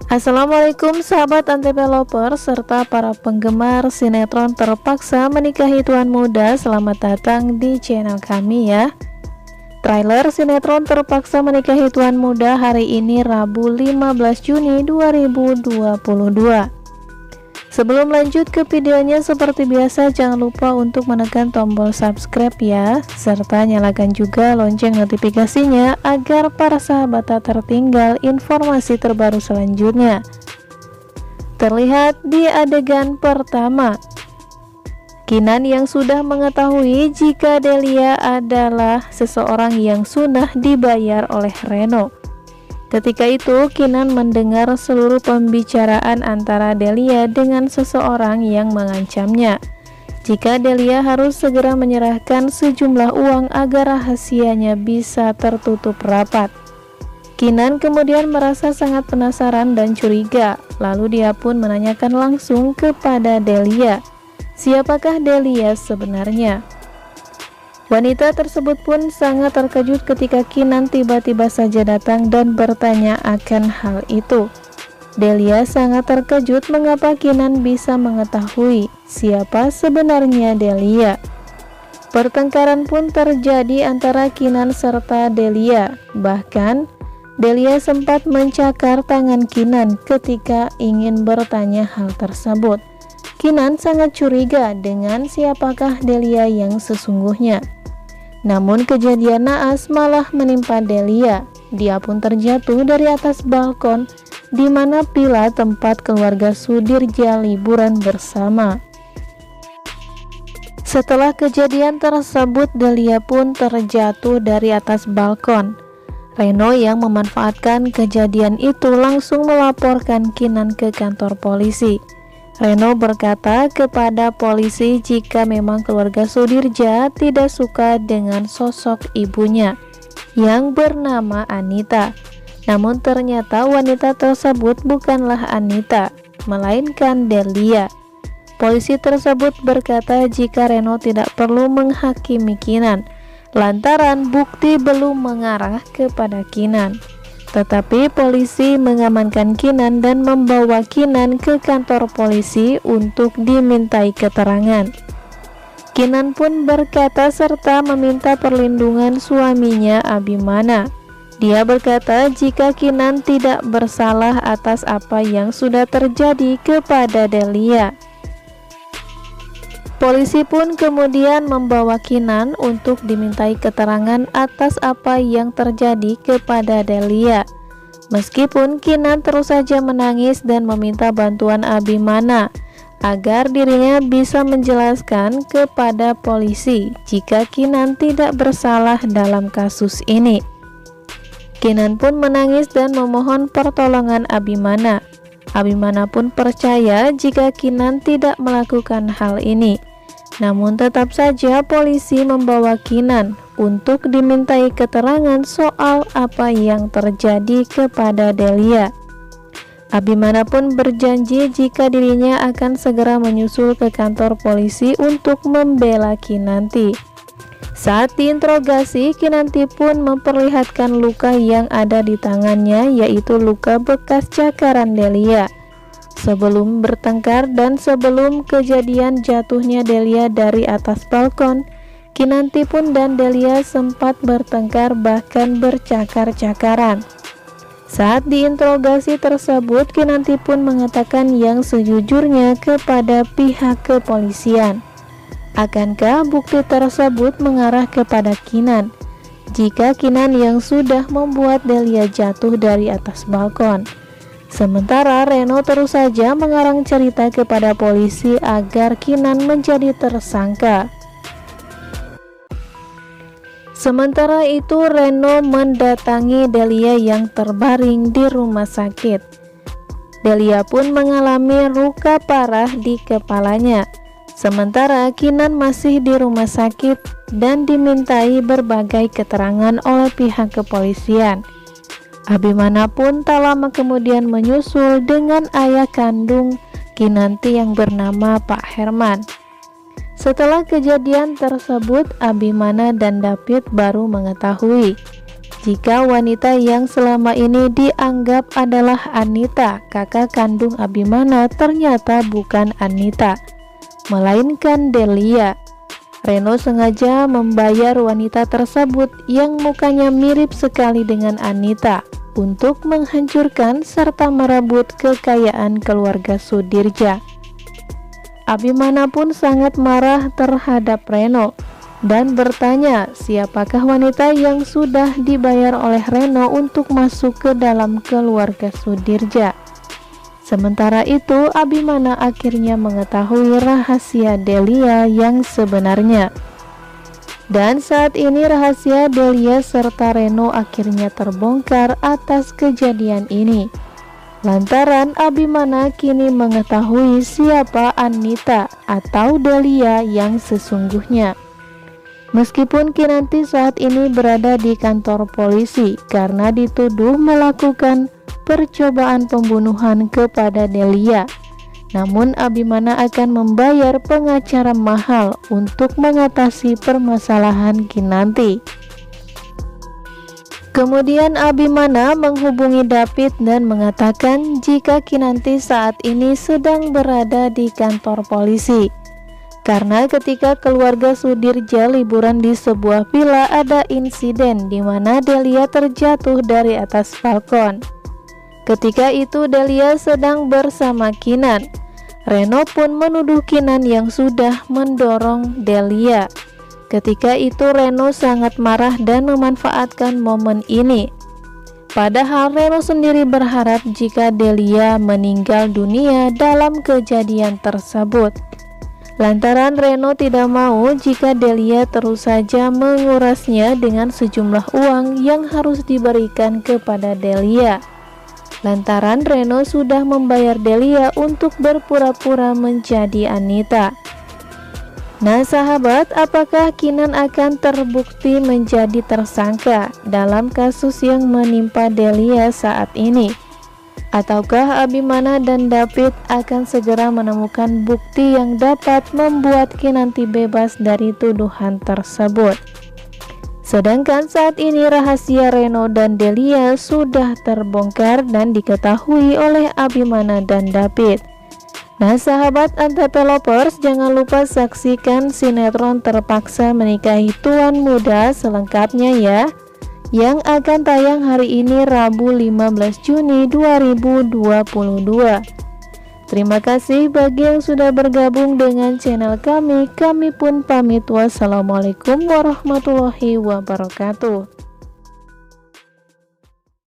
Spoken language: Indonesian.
Assalamualaikum sahabat anti-developer serta para penggemar sinetron Terpaksa Menikahi Tuan Muda. Selamat datang di channel kami ya. Trailer sinetron Terpaksa Menikahi Tuan Muda hari ini Rabu 15 Juni 2022. Sebelum lanjut ke videonya, seperti biasa jangan lupa untuk menekan tombol subscribe ya, serta nyalakan juga lonceng notifikasinya agar para sahabat tak tertinggal informasi terbaru selanjutnya. Terlihat di adegan pertama, Kinan yang sudah mengetahui jika Delia adalah seseorang yang sudah dibayar oleh Reno. Ketika itu, Kinan mendengar seluruh pembicaraan antara Delia dengan seseorang yang mengancamnya jika Delia harus segera menyerahkan sejumlah uang agar rahasianya bisa tertutup rapat. Kinan kemudian merasa sangat penasaran dan curiga, lalu dia pun menanyakan langsung kepada Delia, siapakah Delia sebenarnya? Wanita tersebut pun sangat terkejut ketika Kinan tiba-tiba saja datang dan bertanya akan hal itu. Delia sangat terkejut mengapa Kinan bisa mengetahui siapa sebenarnya Delia. Pertengkaran pun terjadi antara Kinan serta Delia. Bahkan Delia sempat mencakar tangan Kinan ketika ingin bertanya hal tersebut. Kinan sangat curiga dengan siapakah Delia yang sesungguhnya. Namun kejadian naas malah menimpa Delia. Dia pun terjatuh dari atas balkon di mana villa tempat keluarga Sudirja liburan bersama. Setelah kejadian tersebut, Delia pun terjatuh dari atas balkon. Reno yang memanfaatkan kejadian itu langsung melaporkan Kinan ke kantor polisi. Reno berkata kepada polisi jika memang keluarga Sudirja tidak suka dengan sosok ibunya yang bernama Anita. Namun ternyata wanita tersebut bukanlah Anita, melainkan Delia. Polisi tersebut berkata jika Reno tidak perlu menghakimi Kinan lantaran bukti belum mengarah kepada Kinan. Tetapi polisi mengamankan Kinan dan membawa Kinan ke kantor polisi untuk dimintai keterangan. Kinan pun berkata serta meminta perlindungan suaminya Abimana. Dia berkata jika Kinan tidak bersalah atas apa yang sudah terjadi kepada Delia. Polisi pun kemudian membawa Kinan untuk dimintai keterangan atas apa yang terjadi kepada Delia. Meskipun Kinan terus saja menangis dan meminta bantuan Abimana agar dirinya bisa menjelaskan kepada polisi jika Kinan tidak bersalah dalam kasus ini. Kinan pun menangis dan memohon pertolongan Abimana. Abimana pun percaya jika Kinan tidak melakukan hal ini. Namun tetap saja polisi membawa Kinan untuk dimintai keterangan soal apa yang terjadi kepada Delia. Abimana pun berjanji jika dirinya akan segera menyusul ke kantor polisi untuk membela Kinanti. Saat diinterogasi, Kinanti pun memperlihatkan luka yang ada di tangannya, yaitu luka bekas cakaran Delia. Sebelum bertengkar dan sebelum kejadian jatuhnya Delia dari atas balkon, Kinanti pun dan Delia sempat bertengkar bahkan bercakar-cakaran. Saat diinterogasi tersebut, Kinanti pun mengatakan yang sejujurnya kepada pihak kepolisian. Akankah bukti tersebut mengarah kepada Kinan jika Kinan yang sudah membuat Delia jatuh dari atas balkon? Sementara Reno terus saja mengarang cerita kepada polisi agar Kinan menjadi tersangka. Sementara itu Reno mendatangi Delia yang terbaring di rumah sakit. Delia pun mengalami luka parah di kepalanya. Sementara Kinan masih di rumah sakit dan dimintai berbagai keterangan oleh pihak kepolisian. Abimana pun tak lama kemudian menyusul dengan ayah kandung Kinanti yang bernama Pak Herman. Setelah kejadian tersebut, Abimana dan David baru mengetahui jika wanita yang selama ini dianggap adalah Anita, kakak kandung Abimana, ternyata bukan Anita, melainkan Delia. Reno sengaja membayar wanita tersebut yang mukanya mirip sekali dengan Anita untuk menghancurkan serta merebut kekayaan keluarga Sudirja. Abimana pun sangat marah terhadap Reno dan bertanya siapakah wanita yang sudah dibayar oleh Reno untuk masuk ke dalam keluarga Sudirja. Sementara itu, Abimana akhirnya mengetahui rahasia Delia yang sebenarnya. Dan saat ini rahasia Delia serta Reno akhirnya terbongkar atas kejadian ini. Lantaran Abimana kini mengetahui siapa Anita atau Delia yang sesungguhnya. Meskipun Kinanti saat ini berada di kantor polisi karena dituduh melakukan percobaan pembunuhan kepada Delia, namun Abimana akan membayar pengacara mahal untuk mengatasi permasalahan Kinanti. Kemudian Abimana menghubungi David dan mengatakan jika Kinanti saat ini sedang berada di kantor polisi karena ketika keluarga Sudirja liburan di sebuah villa ada insiden di mana Delia terjatuh dari atas balkon. Ketika itu Delia sedang bersama Kinan. Reno pun menuduh Kinan yang sudah mendorong Delia. Ketika itu Reno sangat marah dan memanfaatkan momen ini. Padahal Reno sendiri berharap jika Delia meninggal dunia dalam kejadian tersebut. Lantaran Reno tidak mau jika Delia terus saja mengurasnya dengan sejumlah uang yang harus diberikan kepada Delia. Lantaran Reno sudah membayar Delia untuk berpura-pura menjadi Anita. Nah sahabat, apakah Kinan akan terbukti menjadi tersangka dalam kasus yang menimpa Delia saat ini? Ataukah Abimana dan David akan segera menemukan bukti yang dapat membuat Kinanti bebas dari tuduhan tersebut? Sedangkan saat ini rahasia Reno dan Delia sudah terbongkar dan diketahui oleh Abimana dan David. Nah sahabat Antv Lovers, jangan lupa saksikan sinetron Terpaksa Menikahi Tuan Muda selengkapnya ya, yang akan tayang hari ini Rabu 15 Juni 2022. Terima kasih bagi yang sudah bergabung dengan channel kami. Kami pun pamit. Wassalamualaikum warahmatullahi wabarakatuh.